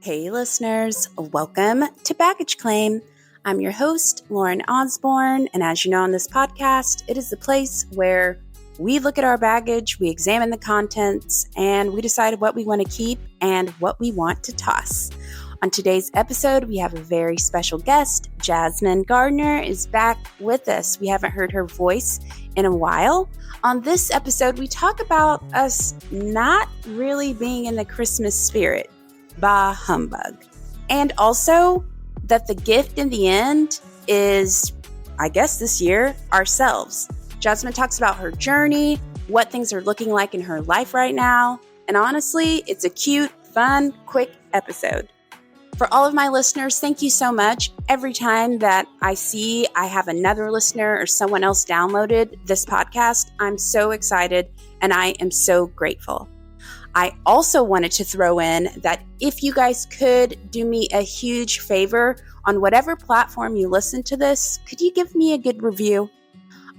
Hey listeners, welcome to Baggage Claim. I'm your host, Lauren Osborne, and as you know on this podcast, it is the place where we look at our baggage, we examine the contents, and we decide what we want to keep and what we want to toss. On today's episode, we have a very special guest. Jasmine Garner is back with us. We haven't heard her voice in a while. On this episode, we talk about us not really being in the Christmas spirit. Bah humbug. And also that the gift in the end is, I guess this year, ourselves. Jasmine talks about her journey, what things are looking like in her life right now. And honestly, it's a cute, fun, quick episode. For all of my listeners, thank you so much. Every time that I see I have another listener or someone else downloaded this podcast, I'm so excited and I am so grateful. I also wanted to throw in that if you guys could do me a huge favor on whatever platform you listen to this, could you give me a good review?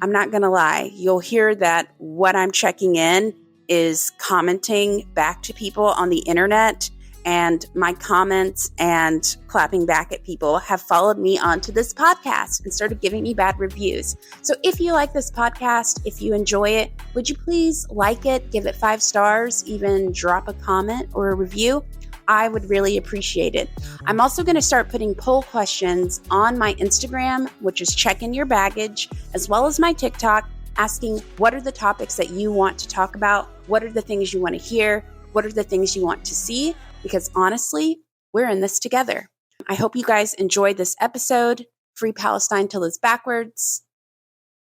I'm not going to lie. You'll hear that what I'm checking in is commenting back to people on the internet, and my comments and clapping back at people have followed me onto this podcast and started giving me bad reviews. So if you like this podcast, if you enjoy it, would you please like it, give it 5 stars, even drop a comment or a review? I would really appreciate it. I'm also going to start putting poll questions on my Instagram, which is Check In Your Baggage, as well as my TikTok, asking what are the topics that you want to talk about? What are the things you want to hear? What are the things you want to see? Because honestly, we're in this together. I hope you guys enjoyed this episode. Free Palestine till it's backwards.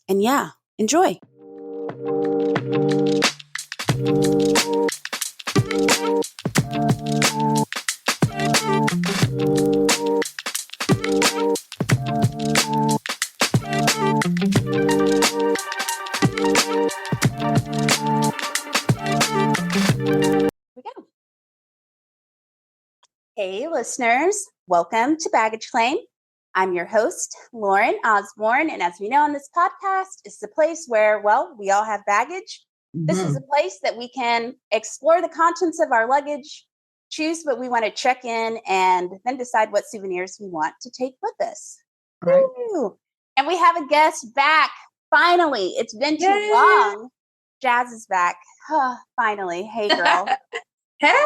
And yeah, enjoy. Hey listeners, welcome to Baggage Claim. I'm your host, Lauren Osborne, and as we know on this podcast, it's the place where, well, we all have baggage. Mm-hmm. This is a place that we can explore the contents of our luggage, choose what we want to check in, and then decide what souvenirs we want to take with us. Right. Woo! And we have a guest back, finally. It's been too long. Jazz is back. Finally. Hey, girl. Hey!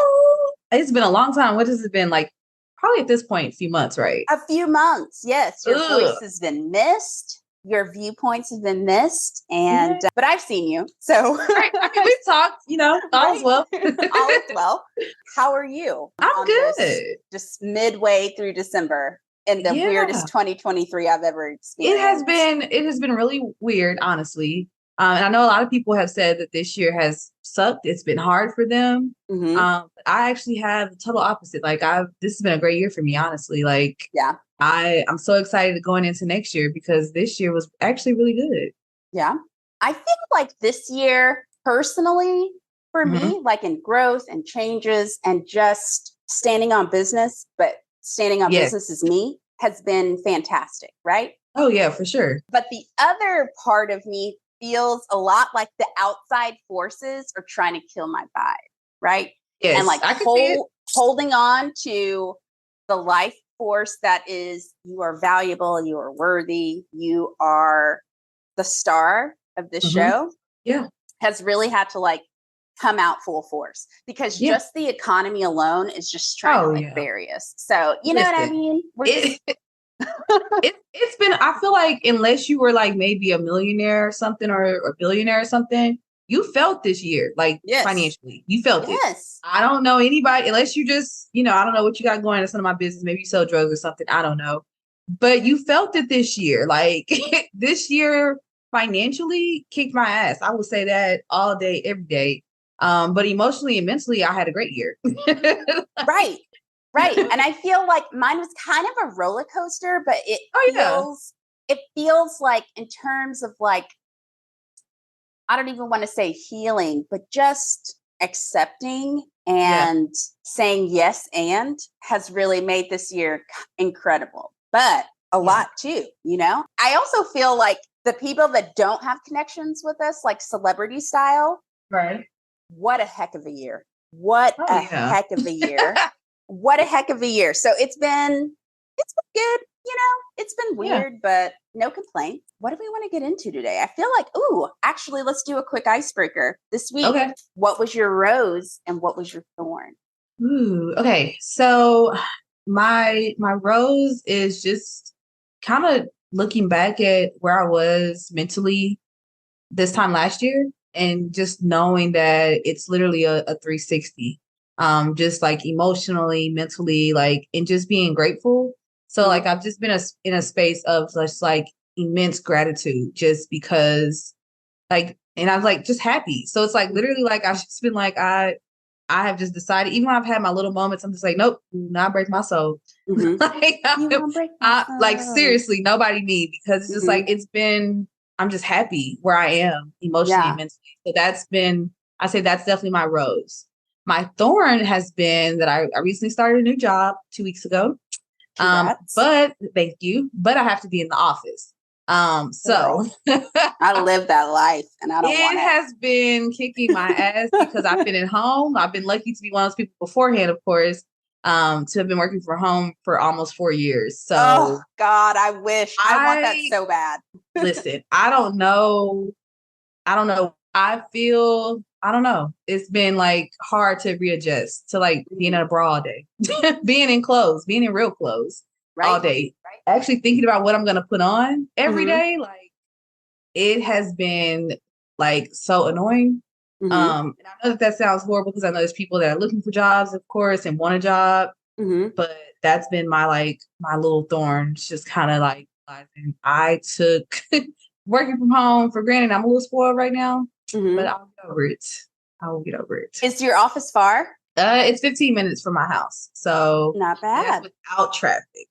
It's been a long time. What has it been like? Probably at this point, a few months, right? A few months, yes. Your voice has been missed. Your viewpoints have been missed. And but I've seen you. So right. I mean, we've talked, all is well. All is well. How are you? I'm good. Just midway through December in the weirdest 2023 I've ever experienced. It has been really weird, honestly. And I know a lot of people have said that this year has sucked. It's been hard for them. Mm-hmm. I actually have the total opposite. Like this has been a great year for me, honestly. Like, yeah, I'm so excited going into next year because this year was actually really good. Yeah. I feel like this year, personally, for me, like in growth and changes and just standing on business, but standing on business as me has been fantastic, right? Oh, yeah, for sure. But the other part of me feels a lot like the outside forces are trying to kill my vibe, right? Yes, and like holding on to the life force that is, you are valuable, you are worthy, you are the star of this show. Yeah, has really had to like come out full force because just the economy alone is just trying to bury us. So you know what I mean? It's been, I feel like unless you were like maybe a millionaire or something or a billionaire or something, you felt this year, like financially, you felt it. I don't know anybody, unless you just, I don't know what you got going. It's none of my business. Maybe you sell drugs or something. I don't know. But you felt it this year. Like this year financially kicked my ass. I would say that all day, every day. But emotionally and mentally, I had a great year. Right. And I feel like mine was kind of a roller coaster, but it feels like in terms of like, I don't even want to say healing, but just accepting and saying yes and has really made this year incredible. But a lot too, I also feel like the people that don't have connections with us, like celebrity style, right? What a heck of a year. What a heck of a year. what a heck of a year. So it's been good. It's been weird, but no complaints. What do we want to get into today? I feel like, actually, let's do a quick icebreaker this week. Okay. What was your rose and what was your thorn? Ooh, okay. So my rose is just kind of looking back at where I was mentally this time last year and just knowing that it's literally a 360. Just like emotionally, mentally, like, and just being grateful. So like I've just been in a space of just like immense gratitude just because like, and I'm like just happy. So it's like literally like I've just been like I have just decided, even when I've had my little moments, I'm just like, nope, do not break my soul. Like seriously, nobody me, because it's just like I'm just happy where I am emotionally, mentally. So I say that's definitely my rose. My thorn has been that I recently started a new job 2 weeks ago. But thank you. But I have to be in the office. So I live that life and I don't want it. It has been kicking my ass because I've been at home. I've been lucky to be one of those people beforehand, of course, to have been working from home for almost 4 years. So, oh God, I wish. I want that so bad. Listen, I don't know. I don't know. It's been like hard to readjust to like being at a bra all day, being in clothes, being in real clothes all day. Right. Actually thinking about what I'm going to put on every day. Like it has been like so annoying. And I know that sounds horrible because I know there's people that are looking for jobs, of course, and want a job. But that's been my little thorn. Just kind of like I took working from home for granted. I'm a little spoiled right now, but I'll get over it. I will get over it. Is your office far? It's 15 minutes from my house. So not bad. Without traffic.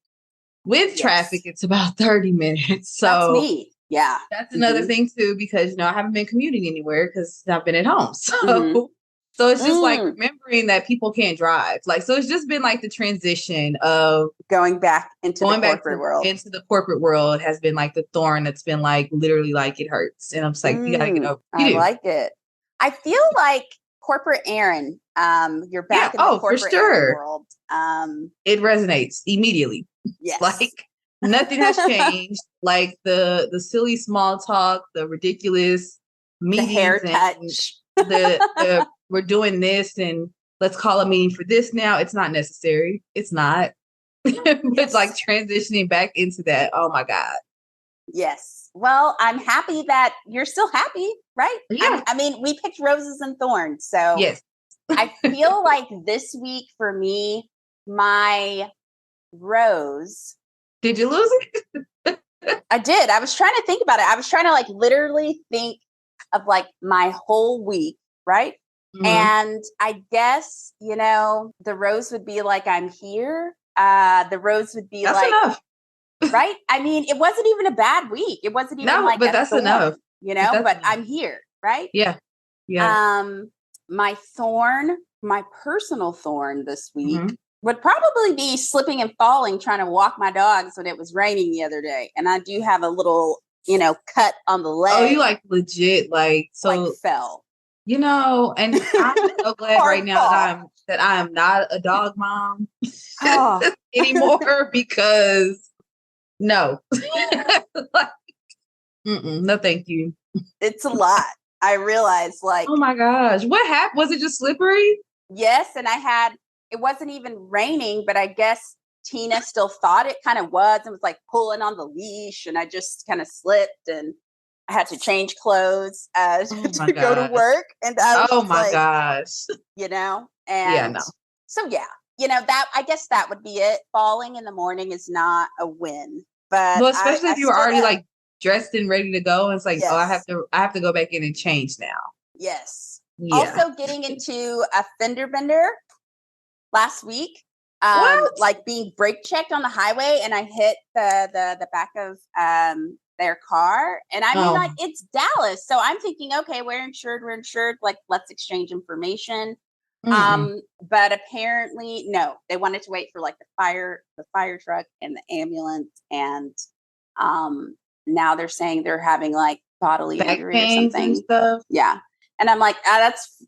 With traffic, it's about 30 minutes. So that's me. Yeah. That's another thing too, because I haven't been commuting anywhere because I've been at home. So so it's just like remembering that people can't drive. Like, so it's just been like the transition of going back into the corporate world. Into the corporate world has been like the thorn that's been like literally like it hurts. And I'm just like, you gotta get over it. I like it. I feel like corporate Aaron, you're back in the corporate Aaron world. It resonates immediately. Yes. Like nothing has changed. Like the silly small talk, the ridiculous meetings, the hair touch, the we're doing this and let's call a meeting for this now. It's not necessary. It's not. But like transitioning back into that. Oh my God. Yes. Well, I'm happy that you're still happy, right? Yeah. I mean, we picked roses and thorns. So yes. I feel like this week for me, my rose. Did you lose it? I did. I was trying to think about it. I was trying to like literally think of like my whole week, right? And I guess, the rose would be like, I'm here. The rose would be that's like, enough. Right? I mean, it wasn't even a bad week. It wasn't even like but that's thorn, enough. but enough. I'm here, right? Yeah. Yeah. My thorn, my personal thorn this week would probably be slipping and falling trying to walk my dogs when it was raining the other day. And I do have a little, cut on the leg. Oh, you like legit like so like fell. And I'm so glad right now that I am not a dog mom anymore because no. Like, no, thank you. It's a lot. I realized like, oh my gosh, what happened? Was it just slippery? Yes. And it wasn't even raining, but I guess Tina still thought it kind of was and was like pulling on the leash. And I just kind of slipped and I had to change clothes to go to work. And I was gosh. And so, that I guess that would be it. Falling in the morning is not a win, but especially if you were already like dressed and ready to go. And it's like, I have to go back in and change now. Yes. Yeah. Also getting into a fender bender last week, like being brake checked on the highway, and I hit the back of their car, and I mean, like it's Dallas, so I'm thinking, okay, we're insured, like let's exchange information. But apparently, no, they wanted to wait for like the fire truck and the ambulance, and now they're saying they're having like bodily back injury or something. And stuff. Yeah. And I'm like,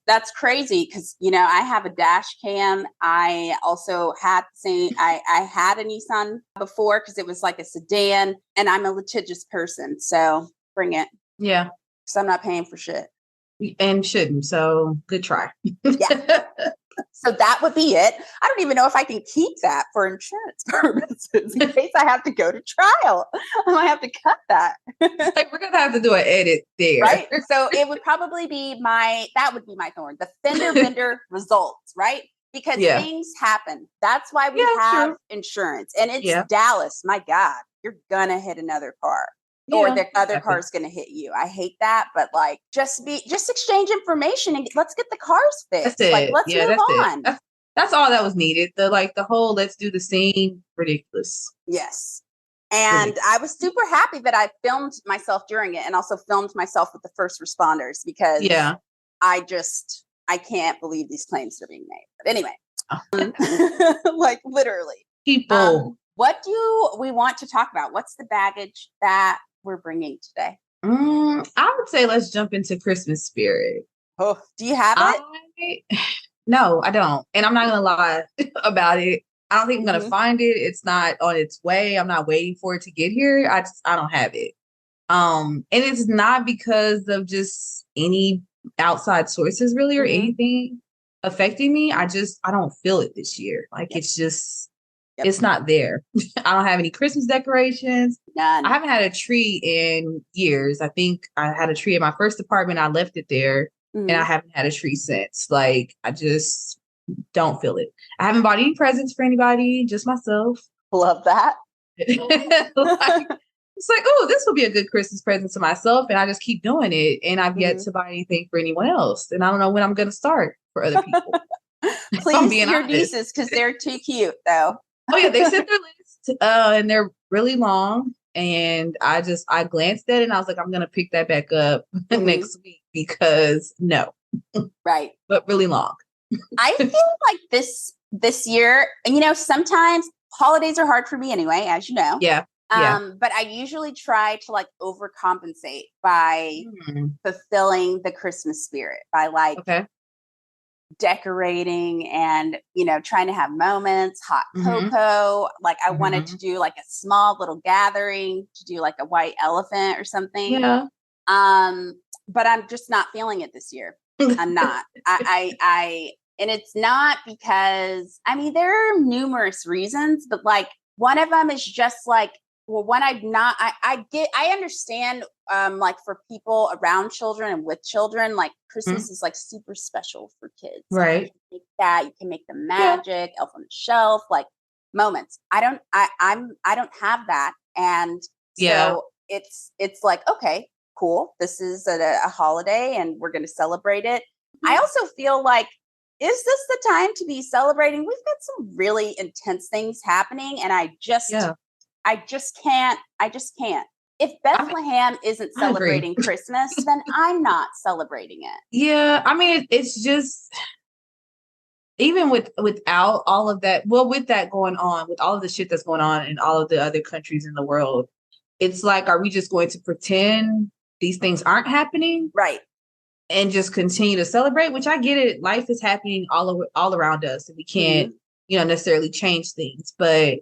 that's crazy. Cause I have a dash cam. I also had I had a Nissan before cause it was like a sedan and I'm a litigious person. So bring it. Yeah. Cause I'm not paying for shit. And shouldn't. So good try. Yeah. So that would be it. I don't even know if I can keep that for insurance purposes in case I have to go to trial. I might have to cut that. Like we're going to have to do an edit there. Right. So it would probably be that would be my thorn, the fender bender results, right? Because things happen. That's why we have insurance. And it's Dallas. My God, you're going to hit another car. Or the other car is going to hit you. I hate that, but like, just exchange information and let's get the cars fixed. That's it. Like, let's move on. That's all that was needed. The whole let's do the scene, ridiculous. Yes. And I was super happy that I filmed myself during it and also filmed myself with the first responders because I can't believe these claims are being made. But anyway, like literally. People. What do we want to talk about? What's the baggage that we're bringing today? I would say let's jump into Christmas spirit. Oh, do you have it? No, I don't. And I'm not going to lie about it. I don't think I'm going to find it. It's not on its way. I'm not waiting for it to get here. I don't have it. And it's not because of just any outside sources really or anything affecting me. I don't feel it this year. Like it's just, it's not there. I don't have any Christmas decorations. None. I haven't had a tree in years. I think I had a tree in my first apartment. I left it there and I haven't had a tree since. Like I just don't feel it. I haven't bought any presents for anybody, just myself. Love that. It's like, oh, this will be a good Christmas present to myself. And I just keep doing it. And I've yet to buy anything for anyone else. And I don't know when I'm going to start for other people. Please see your nieces because they're too cute though. Oh yeah, they sent their list and they're really long. And I glanced at it and I was like, I'm going to pick that back up next week because no. Right. But really long. I feel like this year, and sometimes holidays are hard for me anyway, as you know. Yeah. But I usually try to like overcompensate by fulfilling the Christmas spirit by like decorating and, trying to have moments, hot cocoa. Like I wanted to do like a small little gathering to do like a white elephant or something. Yeah. But I'm just not feeling it this year. I'm not. And it's not because, there are numerous reasons, but like one of them is just like, well, when I understand, like for people around children and with children, like Christmas is like super special for kids. Right. Like, you can make the magic, elf on the shelf, like moments. I don't have that. And so it's like, okay, cool. This is a holiday and we're going to celebrate it. I also feel like, is this the time to be celebrating? We've got some really intense things happening. And I just can't. If Bethlehem isn't celebrating Christmas, then I'm not celebrating it. Yeah. It's just, even without all of that, with that going on, with all of the shit that's going on in all of the other countries in the world, it's like, are we just going to pretend these things aren't happening? Right. And just continue to celebrate, which I get it. Life is happening all around us and we can't, necessarily change things, but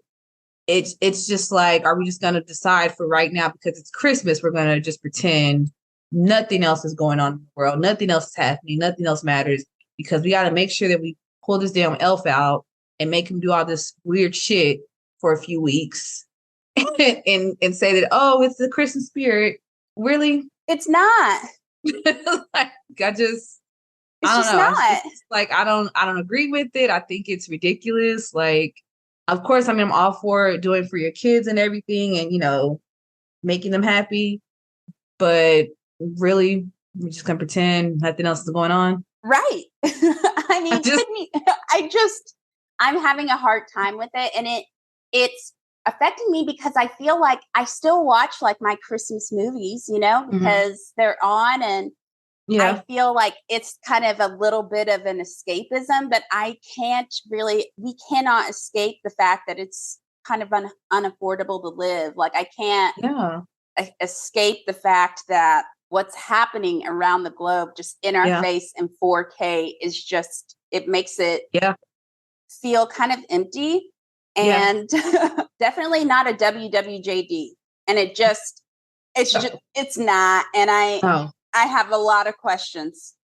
it's just like, are we just going to decide for right now, because it's Christmas, we're going to just pretend nothing else is going on in the world. Nothing else is happening. Nothing else matters, because we got to make sure that we pull this damn elf out and make him do all this weird shit for a few weeks and say that, oh, it's the Christmas spirit. Really? It's not. Like, I don't know. I don't agree with it. I think it's ridiculous. Like, of course, I'm all for doing for your kids and everything and, making them happy. But really, we're just going to pretend nothing else is going on. Right. I'm having a hard time with it. And it's affecting me because I feel like I still watch like my Christmas movies, because they're on, and I feel like it's kind of a little bit of an escapism, but we cannot escape the fact that it's kind of unaffordable to live. Like I can't escape the fact that what's happening around the globe just in our face in 4K is just, it makes it feel kind of empty and definitely not a WWJD. And it's not. And I have a lot of questions.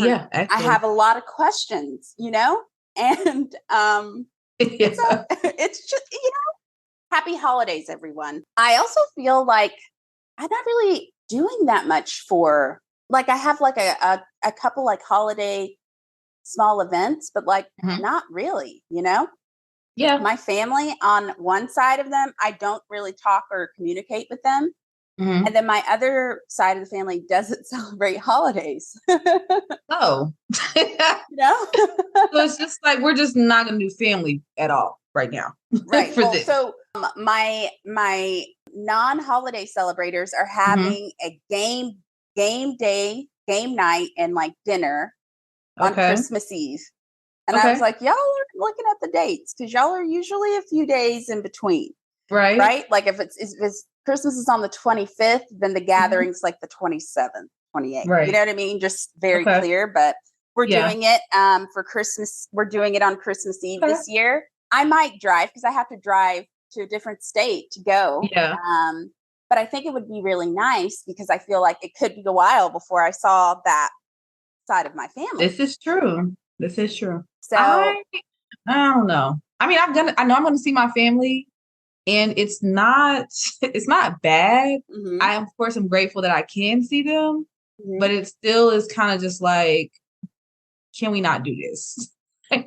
I have a lot of questions, you know, and it's just, you know, happy holidays, everyone. I also feel like I'm not really doing that much for, like, I have like a couple like holiday small events, but like not really, you know? Yeah. My family on one side of them, I don't really talk or communicate with them. Mm-hmm. And then my other side of the family doesn't celebrate holidays. Oh. You know? So it's just like, we're just not going to do family at all right now. Right. Well, so my non-holiday celebrators are having a game night and like dinner on Christmas Eve. And I was like, y'all are looking at the dates because y'all are usually a few days in between. Right. Right. Like if it's Christmas is on the 25th, then the gathering's like the 27th, 28th. Right. You know what I mean? Just very clear. But we're doing it for Christmas. We're doing it on Christmas Eve this year. I might drive because I have to drive to a different state to go. Yeah. But I think it would be really nice because I feel like it could be a while before I saw that side of my family. This is true. So I don't know. I mean, I know I'm going to see my family, and it's not bad. Mm-hmm. I of course am grateful that I can see them, but it still is kind of just like, can we not do this? and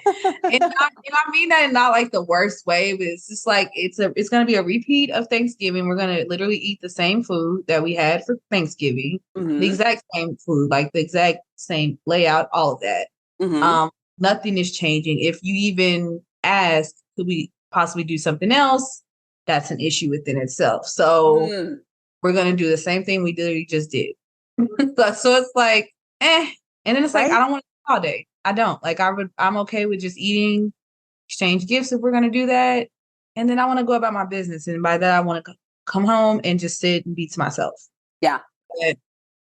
I mean that in not like the worst way, but it's just like it's going to be a repeat of Thanksgiving. We're going to literally eat the same food that we had for Thanksgiving, the exact same food, like the exact same layout, all of that. Mm-hmm. Nothing is changing. If you even ask, could we possibly do something else? That's an issue within itself. So we're going to do the same thing we just did. So it's like, And then it's like, I don't want to do all day. I don't. Like, I'm okay with just eating, exchange gifts if we're going to do that. And then I want to go about my business. And by that, I want to come home and just sit and be to myself. Yeah. But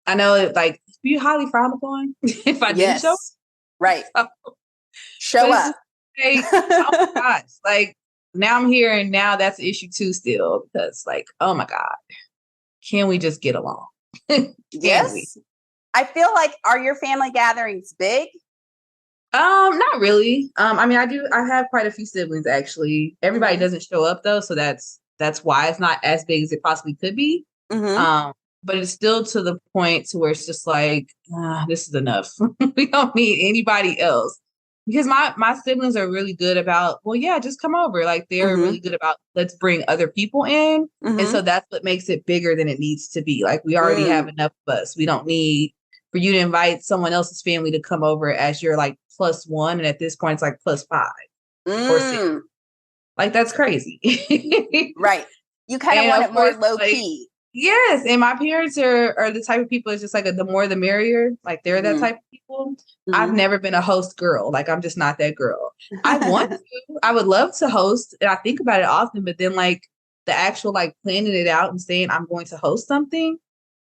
I know it, like, be highly frowned upon if I didn't show. Right. Show up. Like, oh my gosh. Like, now I'm here and now that's an issue too still because like, oh my God, can we just get along? Yes. I feel like, are your family gatherings big? Not really. I mean, I have quite a few siblings actually. Everybody doesn't show up though, so that's why it's not as big as it possibly could be. Mm-hmm. But it's still to the point to where it's just like, this is enough. We don't need anybody else. Because my siblings are really good about, well, yeah, just come over. Like they're really good about, let's bring other people in. And so that's what makes it bigger than it needs to be. Like we already have enough of us. We don't need for you to invite someone else's family to come over as you're like +1. And at this point, it's like +5 or 6. Like that's crazy. Right. You kind of want it more low key. Yes. And my parents are the type of people, it's just like the more the merrier. Like they're that type of people. I've never been a host girl. Like I'm just not that girl. I would love to host. And I think about it often, but then like the actual like planning it out and saying I'm going to host something,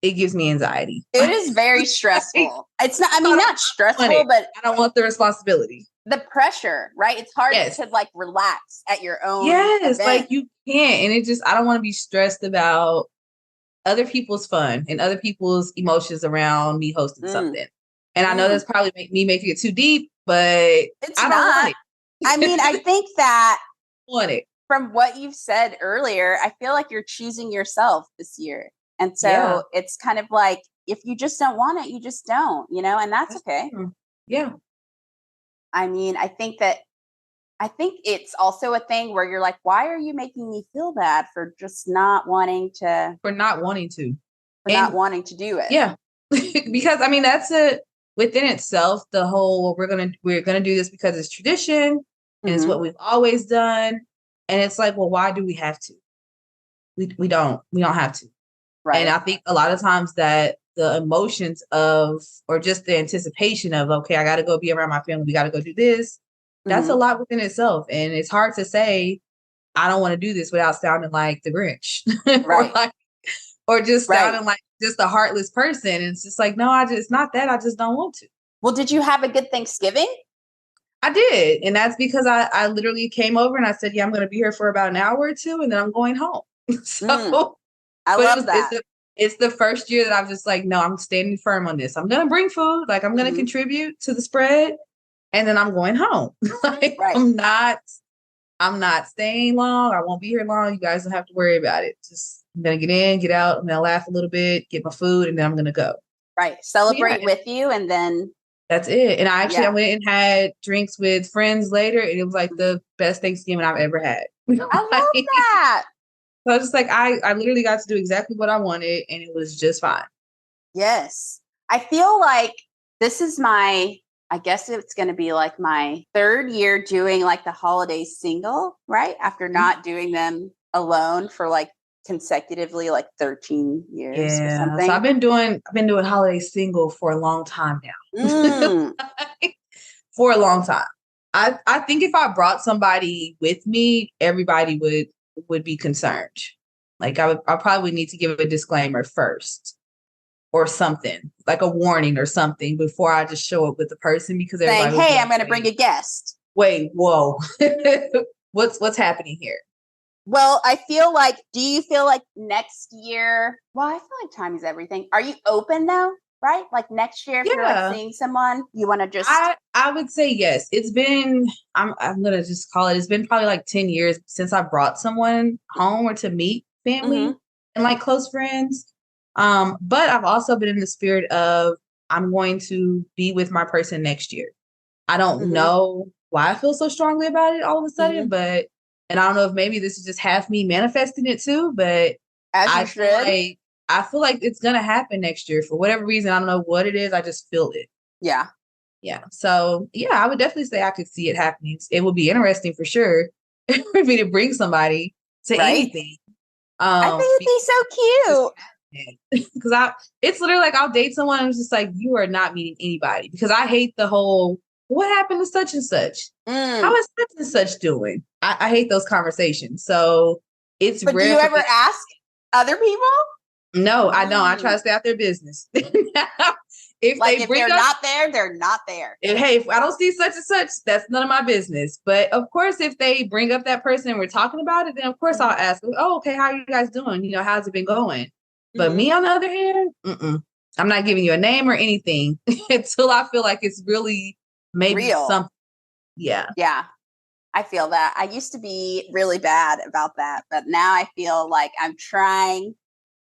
it gives me anxiety. It is very stressful. It's not, I mean, not stressful, but I don't want the responsibility. The pressure, right? It's hard to like relax at your own. Yes. Event. Like you can't. And it just, I don't want to be stressed about other people's fun and other people's emotions around me hosting something. And I know that's probably me making it too deep, but it's I don't want it. I mean, I think that want it. From what you've said earlier, I feel like you're choosing yourself this year. And so it's kind of like, if you just don't want it, you just don't, you know, and that's okay. Yeah. I mean, I think it's also a thing where you're like, why are you making me feel bad for just not wanting to? For not wanting to do it. Yeah. Because I mean, that's within itself, the whole, we're going to do this because it's tradition and it's what we've always done. And it's like, well, why do we have to? We don't have to. Right. And I think a lot of times that the emotions of, or just the anticipation of, okay, I got to go be around my family. We got to go do this. That's a lot within itself. And it's hard to say, I don't want to do this without sounding like the Grinch. Right. or just sounding like just a heartless person. And it's just like, no, it's not that. I just don't want to. Well, did you have a good Thanksgiving? I did. And that's because I literally came over and I said, yeah, I'm going to be here for about an hour or two and then I'm going home. So I love that. It's the first year that I'm just like, no, I'm standing firm on this. I'm going to bring food. Like, I'm going to contribute to the spread and then I'm going home. Like, I'm not staying long. I won't be here long. You guys don't have to worry about it. Just, I'm going to get in, get out. I'm going to laugh a little bit, get my food, and then I'm going to go. Right. Celebrate with you. And then that's it. And I went and had drinks with friends later, and it was like the best Thanksgiving I've ever had. I love that. So I was just like, I literally got to do exactly what I wanted, and it was just fine. Yes. I feel like this is I guess it's going to be like my third year doing like the holidays single, right? After not doing them alone for like consecutively like 13 years or something. So I've been doing holidays single for a long time now. For a long time. I think if I brought somebody with me, everybody would be concerned. Like I probably need to give a disclaimer first or something, like a warning or something before I just show up with the person, because everybody saying, hey, I'm going to bring a guest. Wait, whoa. What's happening here? Well, I feel like, do you feel like next year, well, I feel like time is everything. Are you open though? Right? Like next year, if you're like seeing someone, you want to just. I would say yes. It's been, I'm going to just call it, it's been probably like 10 years since I brought someone home or to meet family and like close friends. But I've also been in the spirit of, I'm going to be with my person next year. I don't know why I feel so strongly about it all of a sudden, and I don't know if maybe this is just half me manifesting it too, but I feel like it's going to happen next year for whatever reason. I don't know what it is. I just feel it. Yeah. Yeah. So yeah, I would definitely say I could see it happening. It would be interesting for sure for me to bring somebody to anything. I think it'd be so cute. Because it's literally like I'll date someone and it's just like, you are not meeting anybody, because I hate the whole, what happened to such and such? How is such and such doing? I hate those conversations. So it's But rare. Do you ever ask other people? No, I don't. I try to stay out their business. If they're not there, they're not there. If I don't see such and such, that's none of my business. But of course, if they bring up that person and we're talking about it, then of course I'll ask, oh, okay, how are you guys doing? You know, how's it been going? But me, on the other hand, I'm not giving you a name or anything until I feel like it's really maybe something. Yeah. Yeah. I feel that. I used to be really bad about that, but now I feel like I'm trying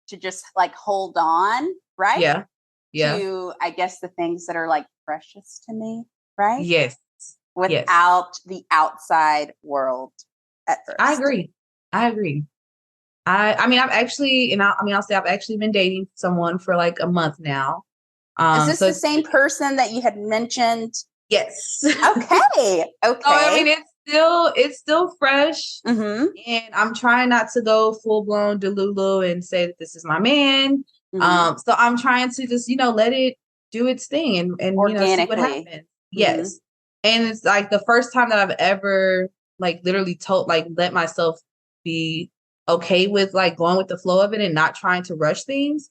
to just like hold on, right? Yeah. To, I guess, the things that are like precious to me, right? Yes. Without the outside world at first. I agree. I mean, I've actually, I'll say I've actually been dating someone for like a month now. Is this the same person that you had mentioned? Yes. Okay. So, I mean, it's still fresh, and I'm trying not to go full blown Delulu and say that this is my man. So I'm trying to just, let it do its thing and see what happens. Yes. And it's like the first time that I've ever like literally let myself be okay with like going with the flow of it and not trying to rush things.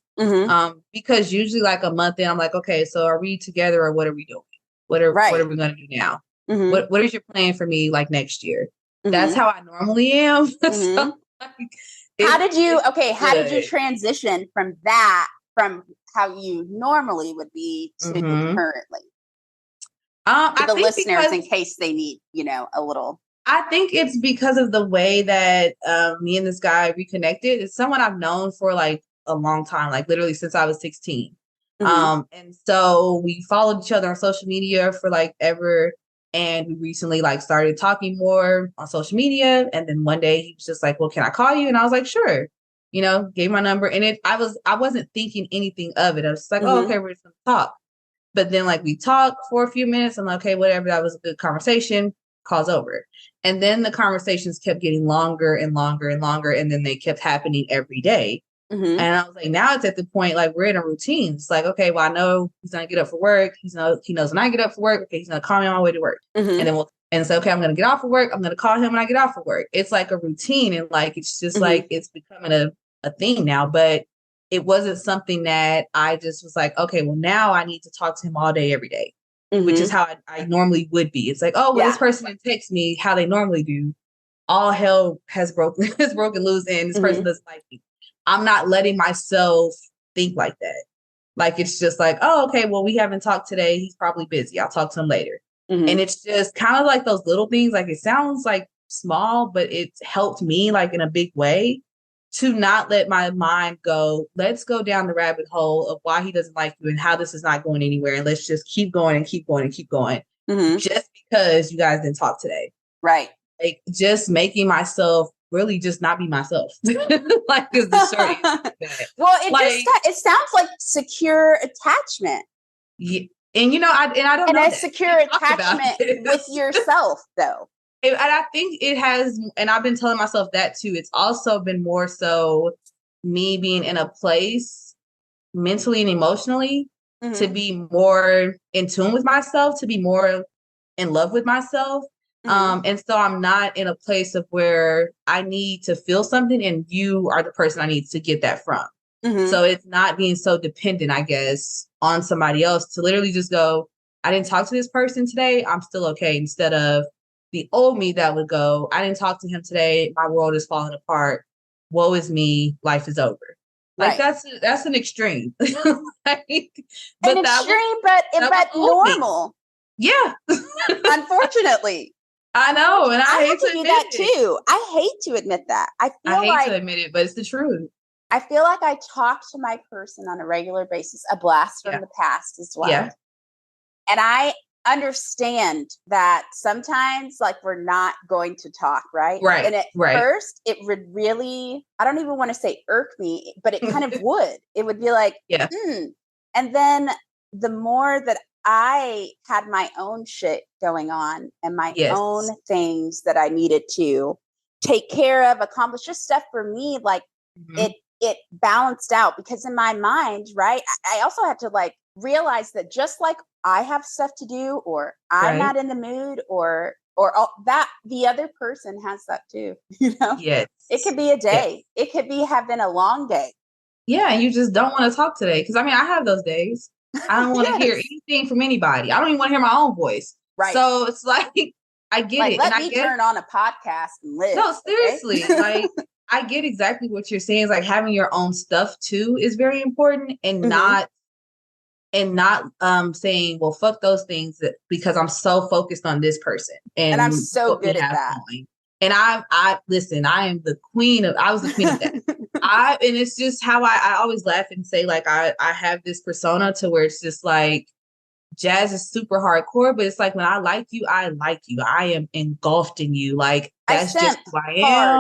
Because usually like a month in, I'm like, okay, so are we together or what are we doing? What are we going to do now? What is your plan for me like next year? That's how I normally am. So, how did you transition from how you normally would be to currently? To the listeners, in case they need, a little. I think it's because of the way that me and this guy reconnected. It's someone I've known for like a long time, like literally since I was 16. And so we followed each other on social media for like ever. And we recently like started talking more on social media. And then one day he was just like, well, can I call you? And I was like, sure. Gave my number. And I wasn't thinking anything of it. I was just like, oh, okay, we're just gonna talk. But then like we talked for a few minutes. I'm like, okay, whatever. That was a good conversation. Call's over. And then the conversations kept getting longer and longer and longer. And then they kept happening every day. And I was like, now it's at the point, like we're in a routine. It's like, okay, well, I know he's going to get up for work. He knows when I get up for work. Okay, he's going to call me on my way to work. And then and so, okay, I'm going to get off of work. I'm going to call him when I get off of work. It's like a routine. And like, it's just like, it's becoming a thing now. But it wasn't something that I just was like, okay, well, now I need to talk to him all day, every day, which is how I normally would be. It's like, oh, well, this person didn't text me how they normally do. All hell has broken loose, and this person doesn't like me. I'm not letting myself think like that. Like, it's just like, oh, okay, well, we haven't talked today. He's probably busy. I'll talk to him later. And it's just kind of like those little things. Like, it sounds like small, but it's helped me like in a big way to not let my mind go, let's go down the rabbit hole of why he doesn't like you and how this is not going anywhere. And let's just keep going and keep going and keep going just because you guys didn't talk today. Right. Like, just making myself really just not be myself. Like, is the short answer. Well, it sounds like secure attachment. Yeah. And I don't know. And a secure attachment with yourself, though. And I think it has, and I've been telling myself that too. It's also been more so me being in a place mentally and emotionally to be more in tune with myself, to be more in love with myself. And so I'm not in a place of where I need to feel something and you are the person I need to get that from. So it's not being so dependent, I guess, on somebody else to literally just go, I didn't talk to this person today. I'm still okay. Instead of the old me that would go, I didn't talk to him today. My world is falling apart. Woe is me. Life is over. Like, that's an extreme. Like, but an extreme, but normal. Yeah. Unfortunately. I know. And I hate to do admit that it. too. I hate to admit that. I hate to admit it, but it's the truth. I feel like I talk to my person on a regular basis, a blast from the past as well. Yeah. And I understand that sometimes, like, we're not going to talk, right? Right. And at first, it would really, I don't even want to say irk me, but it kind of would. It would be like, And then the more that I had my own shit going on and my own things that I needed to take care of, accomplish, just stuff for me, like it balanced out, because in my mind, right, I also had to like realize that just like I have stuff to do, or I'm not in the mood, or all, that the other person has that too, Yes. It could be a day. It could have been a long day. Yeah, you just don't want to talk today. Because I mean, I have those days. I don't want to hear anything from anybody. I don't even want to hear my own voice. Right. So it's like, I get it. Let me turn on a podcast and live. No, seriously. Okay? Like, I get exactly what you're saying. It's like having your own stuff too is very important, and not saying, well, fuck those things because I'm so focused on this person. And I'm so good at that. And I listen, I was the queen of that. And it's just how I always laugh and say, like, I have this persona to where it's just like, Jazz is super hardcore, but it's like, when I like you, I like you. I am engulfed in you. Like, that's just who I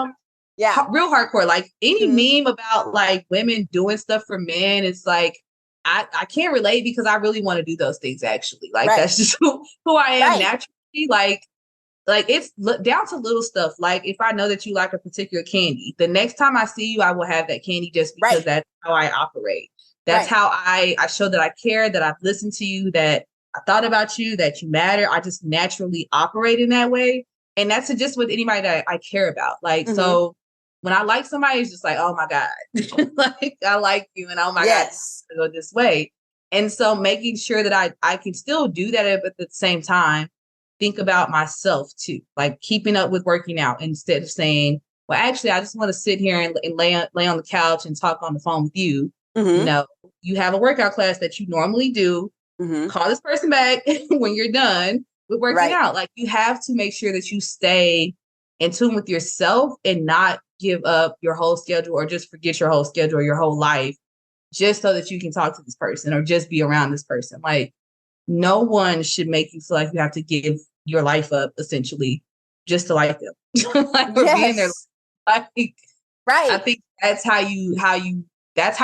am. Yeah. Real hardcore. Like, any meme about like women doing stuff for men, it's like, I can't relate, because I really want to do those things actually. Like, that's just who I am naturally. Like it's down to little stuff. Like, if I know that you like a particular candy, the next time I see you, I will have that candy, just because that's how I operate. That's how I show that I care, that I've listened to you, that I thought about you, that you matter. I just naturally operate in that way. And that's just with anybody that I care about. Like, so when I like somebody, it's just like, oh my God, like, I like you, and oh my God, to go this way. And so making sure that I can still do that, but at the same time, think about myself too, like keeping up with working out, instead of saying, well, actually, I just want to sit here and lay on the couch and talk on the phone with you. You have a workout class that you normally do. Call this person back when you're done with working out. Like, you have to make sure that you stay in tune with yourself and not give up your whole schedule, or just forget your whole schedule or your whole life, just so that you can talk to this person or just be around this person. Like, no one should make you feel like you have to give your life up, essentially, just to like them. Like, for being there. Like, I think that's how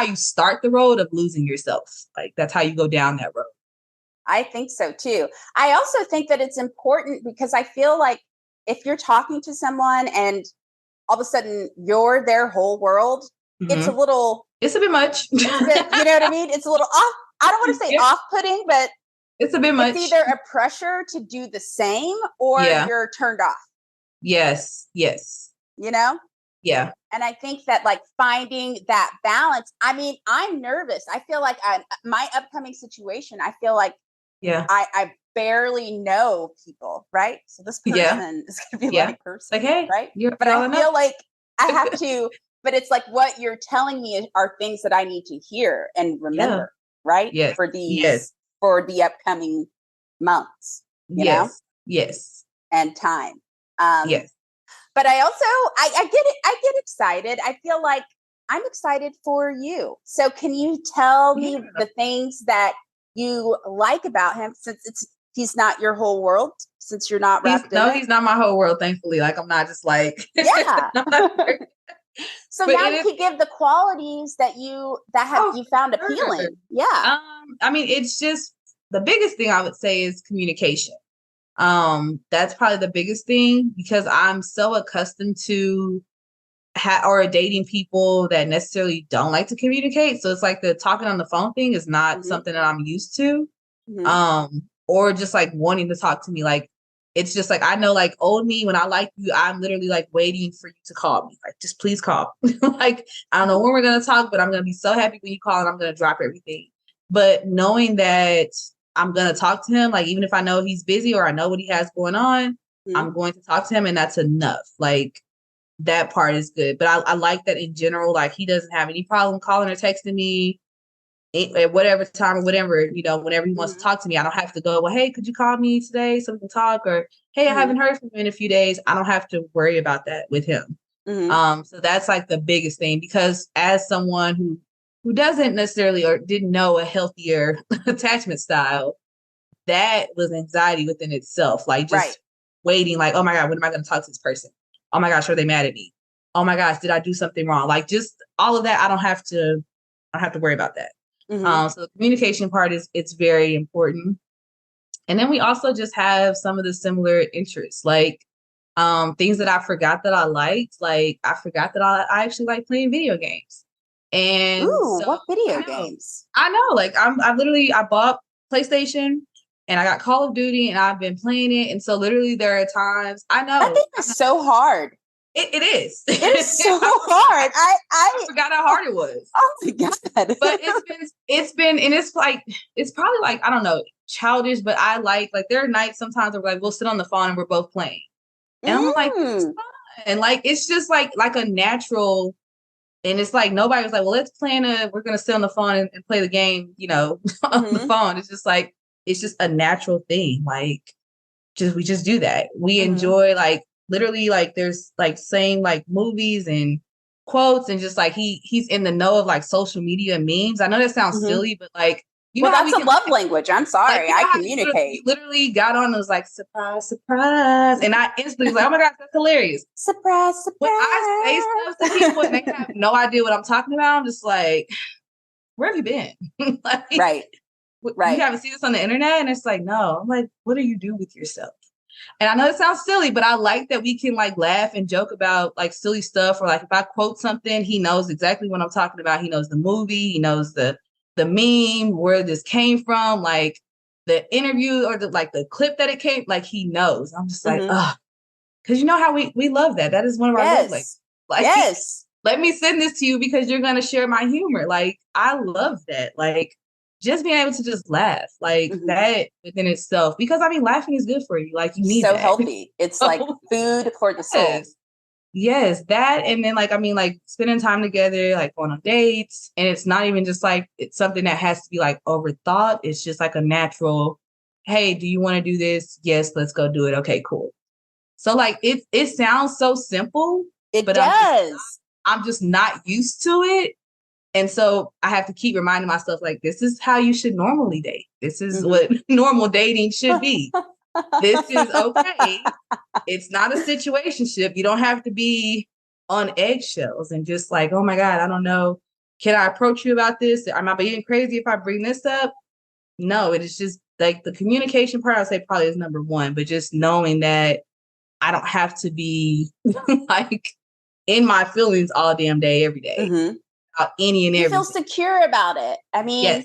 you start the road of losing yourself. Like, that's how you go down that road. I think so too. I also think that it's important, because I feel like if you're talking to someone and all of a sudden you're their whole world, it's a bit much. You know what I mean? It's a little off. I don't want to say off-putting, but it's a bit much. It's either a pressure to do the same, or you're turned off. Yes. You know? Yeah. And I think that like finding that balance, I mean, I'm nervous. I feel like my upcoming situation, I feel like I barely know people, right? So this person is going to be like person, like, hey, right? But I feel like I have to, but it's like what you're telling me are things that I need to hear and remember, right? Yes. For for the upcoming months, you know? Yes. And time. Yes. But I also, I get it. I get excited. I feel like I'm excited for you. So can you tell me the things that you like about him, since he's not your whole world, since you're not wrapped in it? He's not my whole world, thankfully. Like, I'm not just like, yeah. So now you can give the qualities that you found appealing. Yeah. I mean, it's just the biggest thing I would say is communication. That's probably the biggest thing, because I'm so accustomed to or dating people that necessarily don't like to communicate. So it's like the talking on the phone thing is not something that I'm used to. Or just like wanting to talk to me. Like, it's just like, I know, like, old me, when I like you, I'm literally like waiting for you to call me. Like, just please call. Like, I don't know when we're going to talk, but I'm going to be so happy when you call, and I'm going to drop everything. But knowing that I'm going to talk to him, like, even if I know he's busy or I know what he has going on, I'm going to talk to him, and that's enough. Like, that part is good. But I like that in general, like, he doesn't have any problem calling or texting me at whatever time or whatever, whenever he wants to talk to me. I don't have to go, well, hey, could you call me today so we can talk? Or, hey, I haven't heard from you in a few days. I don't have to worry about that with him. So that's like the biggest thing, because as someone who doesn't necessarily or didn't know a healthier attachment style, that was anxiety within itself. Like, just waiting, like, oh my God, when am I going to talk to this person? Oh my gosh, are they mad at me? Oh my gosh, did I do something wrong? Like, just all of that. I don't have to worry about that. So the communication part it's very important. And then we also just have some of the similar interests, like things that I forgot that I liked. Like, I forgot that I actually like playing video games. And what video games? I know, like, I bought PlayStation, and I got Call of Duty, and I've been playing it. And so literally there are times I know that thing is so hard. It is. It is so hard. I forgot how hard it was. Oh my God. But it's been, and it's like, it's probably like, I don't know, childish, but I like there are nights sometimes where, like, we'll sit on the phone and we're both playing. And I'm like, it's fun. And like, it's just like a natural, and it's like, nobody was like, well, let's plan we're going to sit on the phone and play the game, on the phone. It's just like, it's just a natural thing. Like, we just do that. We enjoy, like, literally, like, there's like saying like movies and quotes, and just like he's in the know of like social media memes. I know that sounds silly, but like, that's a love language. I'm sorry. Like, I communicate. You literally got on and was like, surprise, surprise. And I instantly was like, oh my gosh, that's hilarious. Surprise, surprise. When I say stuff to people and they have no idea what I'm talking about, I'm just like, where have you been? Like, right. You haven't seen this on the internet? And it's like, no. I'm like, what do you do with yourself? And I know it sounds silly, but I like that we can like laugh and joke about like silly stuff. Or like, if I quote something, he knows exactly what I'm talking about. He knows the movie, he knows the meme, where this came from, like the interview or the clip that it came, like, he knows. I'm just like, because you know how we love that. That is one of our love languages. Like, let me send this to you because you're going to share my humor. Like, I love that. Like, just being able to just laugh, like that within itself, because I mean, laughing is good for you. Like, you need so that. healthy. It's like food for the soul. Yes, that. And then, like, I mean, like, spending time together, like going on dates. And it's not even just like, it's something that has to be like overthought. It's just like a natural, hey, do you want to do this? Yes, let's go do it. Okay, cool. So like, it sounds so simple. But does. I'm just not used to it. And so I have to keep reminding myself, like, this is how you should normally date. This is what normal dating should be. This is okay. It's not a situationship. You don't have to be on eggshells and just like, oh my God, I don't know. Can I approach you about this? Am I being crazy if I bring this up? No, it is just like the communication part, I'd say probably is number one, but just knowing that I don't have to be like in my feelings all damn day, every day. Any and everything. You feel secure about it. I mean,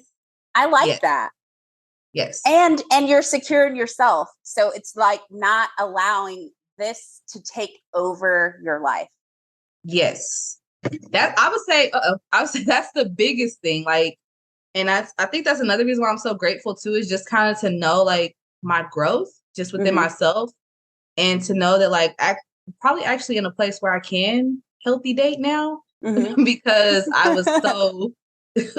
I like that. Yes. And you're secure in yourself. So it's like not allowing this to take over your life. Yes. That I would say that's the biggest thing. Like, and I think that's another reason why I'm so grateful too, is just kind of to know like my growth just within myself, and to know that like I probably actually in a place where I can healthy date now because I was so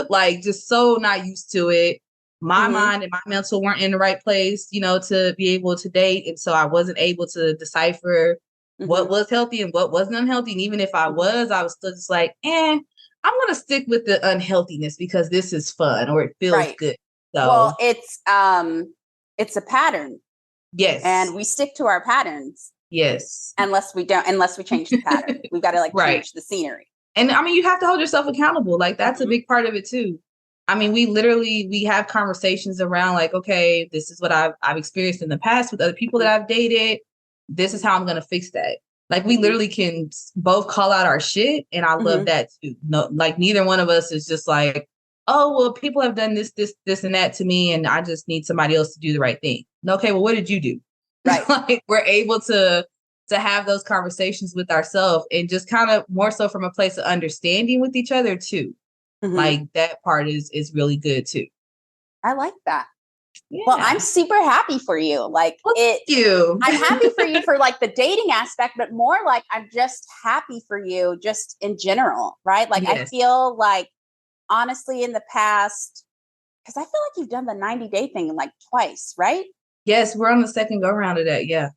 like just so not used to it. My mind and my mental weren't in the right place, you know, to be able to date. And so I wasn't able to decipher what was healthy and what wasn't unhealthy. And even if I was still just like, I'm going to stick with the unhealthiness because this is fun or it feels good. So, well, it's a pattern. Yes. And we stick to our patterns. Yes. Unless we change the pattern. We've got to like change the scenery. And I mean, you have to hold yourself accountable. Like that's a big part of it too. I mean, we have conversations around like, okay, this is what I've experienced in the past with other people that I've dated. This is how I'm going to fix that. Like we literally can both call out our shit. And I love that too. No, like neither one of us is just like, oh, well, people have done this, and that to me. And I just need somebody else to do the right thing. Okay, well, what did you do? Right. Like we're able to have those conversations with ourselves and just kind of more so from a place of understanding with each other too. Like that part is really good too. I like that. Yeah. Well, I'm super happy for you. Like Thank you. I'm happy for you for like the dating aspect, but more like I'm just happy for you just in general, right? Like I feel like honestly in the past, because I feel like you've done the 90-day thing like twice, right? Yes, we're on the second go round of that. Yeah.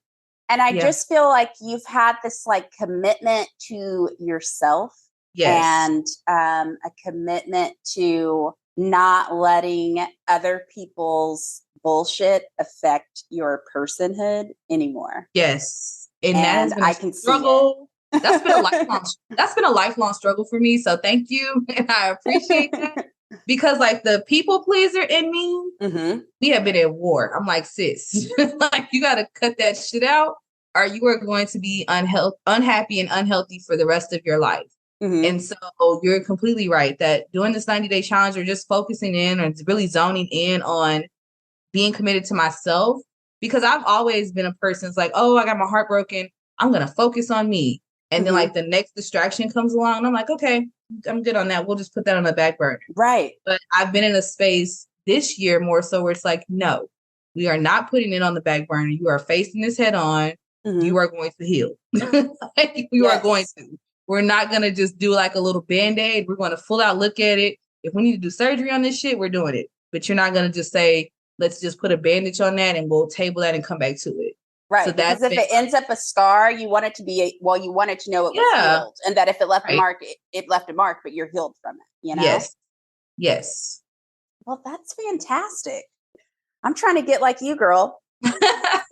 And I just feel like you've had this like commitment to yourself and a commitment to not letting other people's bullshit affect your personhood anymore. Yes. And that has been a struggle. That's been a lifelong struggle for me. So thank you. And I appreciate that. Because like the people pleaser in me, we have been at war. I'm like, sis, like you got to cut that shit out or you are going to be unhappy and unhealthy for the rest of your life. And so you're completely right that doing this 90-day challenge or just focusing in or really zoning in on being committed to myself, because I've always been a person that's like, oh, I got my heart broken. I'm going to focus on me. And then like the next distraction comes along and I'm like, okay, I'm good on that. We'll just put that on the back burner. Right. But I've been in a space this year more so where it's like, no, we are not putting it on the back burner. You are facing this head on. You are going to heal. Like, you are going to. We're not going to just do like a little Band-Aid. We're going to full out look at it. If we need to do surgery on this shit, we're doing it. But you're not going to just say, let's just put a bandage on that and we'll table that and come back to it. Right. So because if it ends up a scar, you want it to be, you want it to know it was healed. And that if it left a mark, it left a mark, but you're healed from it, you know? Yes. Well, that's fantastic. I'm trying to get like you, girl.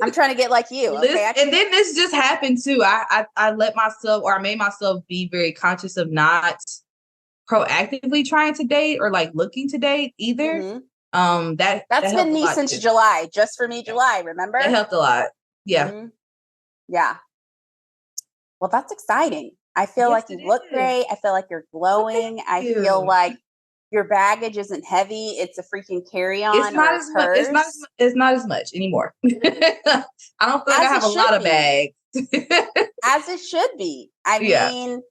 I'm trying to get like you. Okay. And then this just happened too. I let myself, or I made myself be very conscious of not proactively trying to date or like looking to date either. That's been me since July. Just for me, July. Remember? That helped a lot. Yeah. Yeah. Well, that's exciting. I feel like you look great. I feel like you're glowing. I feel like your baggage isn't heavy. It's a freaking carry-on. It's not as much. It's not as much anymore. I don't feel like I have a lot of bags. As it should be. I mean,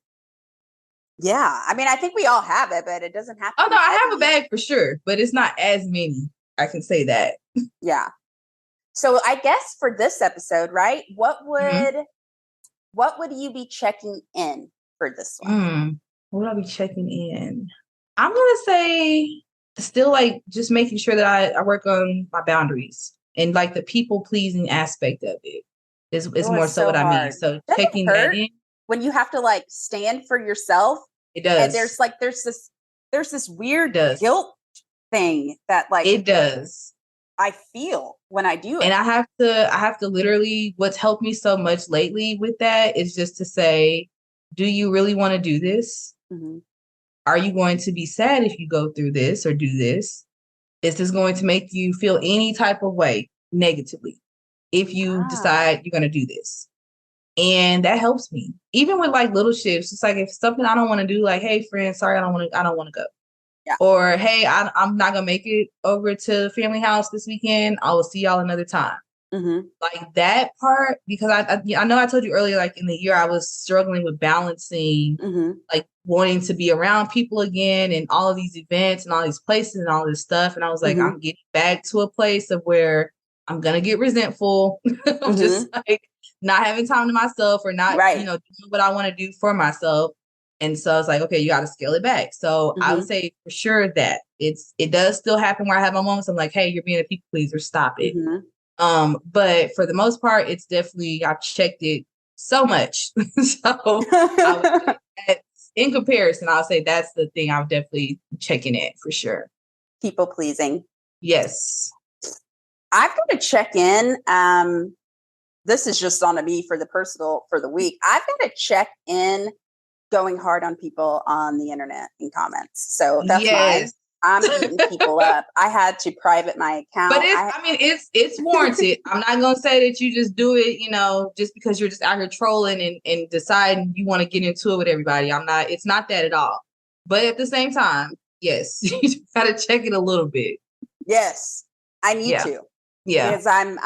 I think we all have it, but it doesn't have to. Oh no, I have a bag for sure, but it's not as many. I can say that. Yeah. So I guess for this episode, right? What would you be checking in for this one? What would I be checking in? I'm gonna say still like just making sure that I work on my boundaries and like the people pleasing aspect of it is more so what I mean. So checking that in when you have to like stand for yourself. It does. And there's this weird guilt thing that like it does. I feel when I do it. And I have to literally, what's helped me so much lately with that is just to say, do you really want to do this? Are you going to be sad if you go through this or do this? Is this going to make you feel any type of way negatively if you decide you're going to do this? And that helps me. Even with like little shifts, it's like if something I don't want to do, like, hey friend, sorry, I don't want to go. Yeah. Or hey, I'm not gonna make it over to family house this weekend. I will see y'all another time. Like that part, because I know I told you earlier, like in the year I was struggling with balancing, like wanting to be around people again and all of these events and all these places and all this stuff. And I was like, I'm getting back to a place of where I'm going to get resentful. I'm just like not having time to myself or not, doing what I want to do for myself. And so it's like, okay, you got to scale it back. So I would say for sure that it does still happen where I have my moments. I'm like, hey, you're being a people pleaser. Stop it. But for the most part, it's definitely, I've checked it so much. So in comparison, I'll say that's the thing I'm definitely checking it for sure. People pleasing. Yes. I've got to check in. This is just on a me for the week. I've got to check in going hard on people on the internet in comments. So that's mine. I'm eating people up. I had to private my account. But it's warranted. I'm not going to say that you just do it, just because you're just out here trolling and deciding you want to get into it with everybody. It's not that at all. But at the same time, yes, you got to check it a little bit. Yes, I need to. Yeah. Because I'm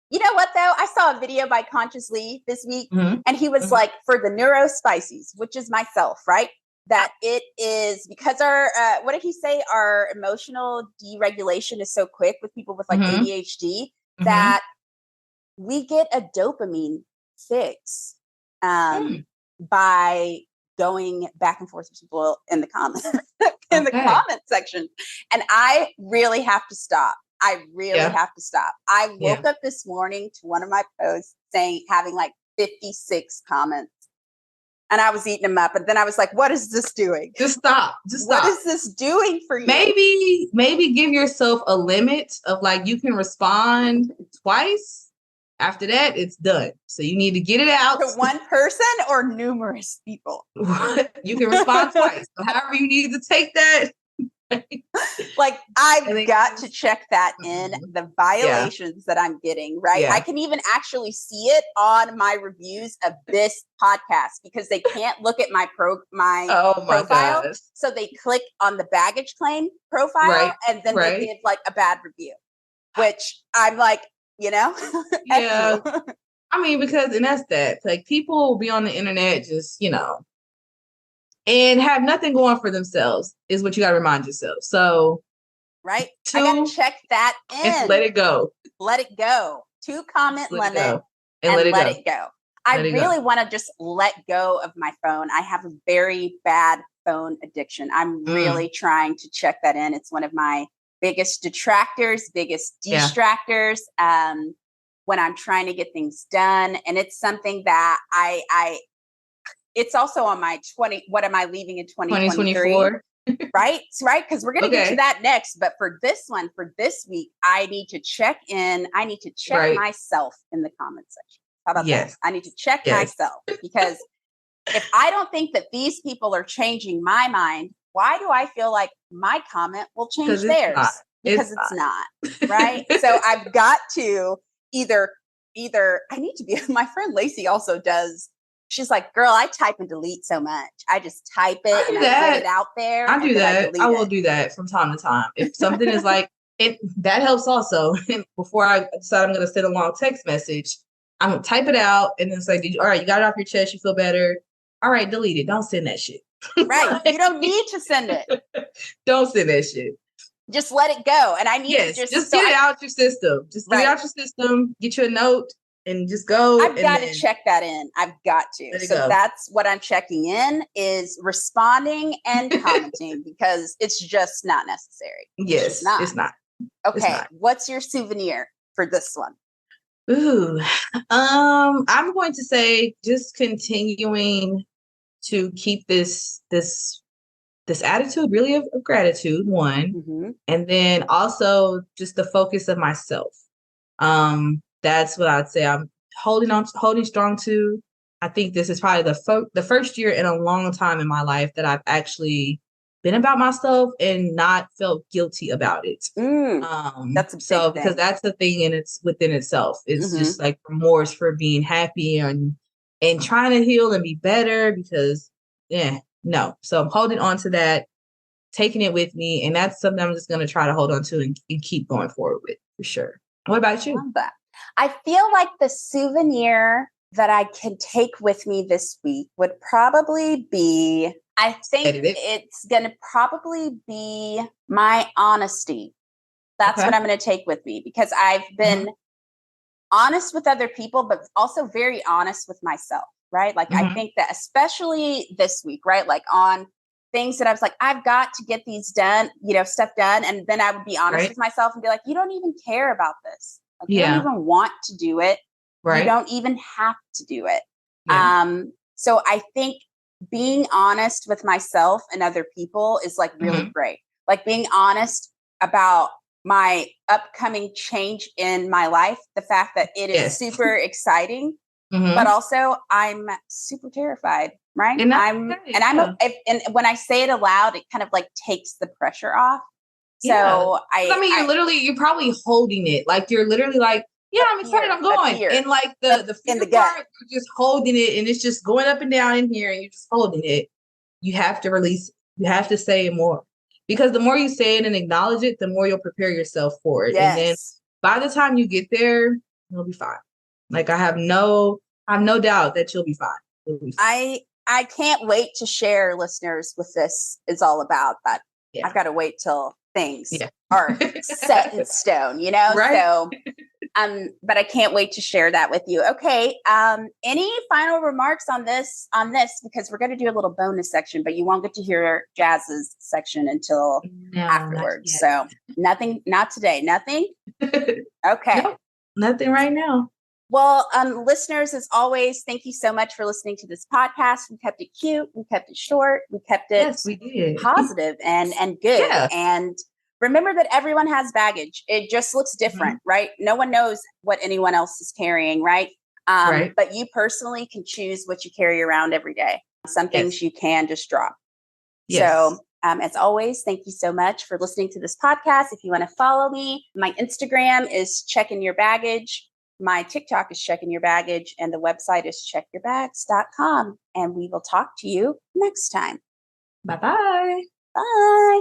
you know what though? I saw a video by Conscious Lee this week and he was like, for the neurospices, which is myself, right? That it is because our, what did he say? Our emotional deregulation is so quick with people with like ADHD that we get a dopamine fix by going back and forth with people in the comments, the comment section. And I really have to stop. I woke up this morning to one of my posts having like 56 comments. And I was eating them up. And then I was like, what is this doing? Just stop. What is this doing for you? Maybe give yourself a limit of like, you can respond twice. After that, it's done. So you need to get it out. To one person or numerous people? You can respond twice. So however you need to take that. Like I've got to check that in the violations that I'm getting, right? I can even actually see it on my reviews of this podcast because they can't look at my profile. Gosh. So they click on the baggage claim profile and then they give like a bad review, which I'm like, yeah. I mean, because, and that's that, like people will be on the internet just, and have nothing going for themselves is what you got to remind yourself. So, I got to check that in. And let it go. Let it go. 2 comment limit and let it go. I really want to just let go of my phone. I have a very bad phone addiction. I'm really trying to check that in. It's one of my biggest detractors, biggest distractors when I'm trying to get things done. And it's something that it's also on my what am I leaving in 2024? Right? Because we're going to get to that next. But for this week, I need to check in. I need to check myself in the comment section. How about that? I need to check myself because if I don't think that these people are changing my mind, why do I feel like my comment will change theirs? Because it's not. Right? So I've got to either I need to be, my friend Lacey also does. She's like, girl, I type and delete so much. I just type it and I put it out there. I do that. I will do that from time to time. If something is like, that helps also. Before I decide I'm going to send a long text message, I'm going to type it out and then say, all right, you got it off your chest. You feel better. All right, delete it. Don't send that shit. Right. You don't need to send it. Don't send that shit. Just let it go. And I need to just get it out your system. Just get it out your system. Get you a note. And just go. I've got to check that in. I've got to. So that's what I'm checking in is responding and commenting because it's just not necessary. Yes, it's not. Okay. It's not. What's your souvenir for this one? Ooh, I'm going to say just continuing to keep this attitude really of gratitude, one, and then also just the focus of myself. That's what I'd say I'm holding strong to. I think this is probably the first year in a long time in my life that I've actually been about myself and not felt guilty about it. That's a big thing. Because that's the thing and it's within itself. It's just like remorse for being happy and trying to heal and be better because no. So I'm holding on to that, taking it with me. And that's something I'm just going to try to hold on to and keep going forward with for sure. What about you? I love that. I feel like the souvenir that I can take with me this week would probably be, I think it's going to probably be my honesty. That's what I'm going to take with me, because I've been honest with other people, but also very honest with myself, right? Like, I think that especially this week, right? Like on things that I was like, I've got to get these done, stuff done. And then I would be honest with myself and be like, you don't even care about this. Like, you don't even want to do it. Right. You don't even have to do it. Yeah. So I think being honest with myself and other people is like really great. Like being honest about my upcoming change in my life, the fact that it is super exciting, but also I'm super terrified, right? And when I say it aloud, it kind of like takes the pressure off. So you're probably holding it. Like you're literally like, yeah, I'm excited, I'm going. And like the fear part, you're just holding it and it's just going up and down in here and you're just holding it. You have to release, you have to say it more. Because the more you say it and acknowledge it, the more you'll prepare yourself for it. Yes. And then by the time you get there, you'll be fine. Like I have no doubt that you'll be fine. I can't wait to share, listeners, what this is all about, but I've got to wait till things are set in stone, Right? So, but I can't wait to share that with you. Okay. Any final remarks on this, because we're going to do a little bonus section, but you won't get to hear Jazz's section until afterwards. So nothing, not today, nothing. Okay. Nope, nothing right now. Well, listeners, as always, thank you so much for listening to this podcast. We kept it cute. We kept it short. We kept it positive and good. Yeah. And remember that everyone has baggage. It just looks different, right? No one knows what anyone else is carrying, right? But you personally can choose what you carry around every day. Some things you can just drop. Yes. So as always, thank you so much for listening to this podcast. If you want to follow me, my Instagram is Checking Your Baggage. My TikTok is Checking Your Baggage, and the website is checkyourbags.com. And we will talk to you next time. Bye-bye. Bye.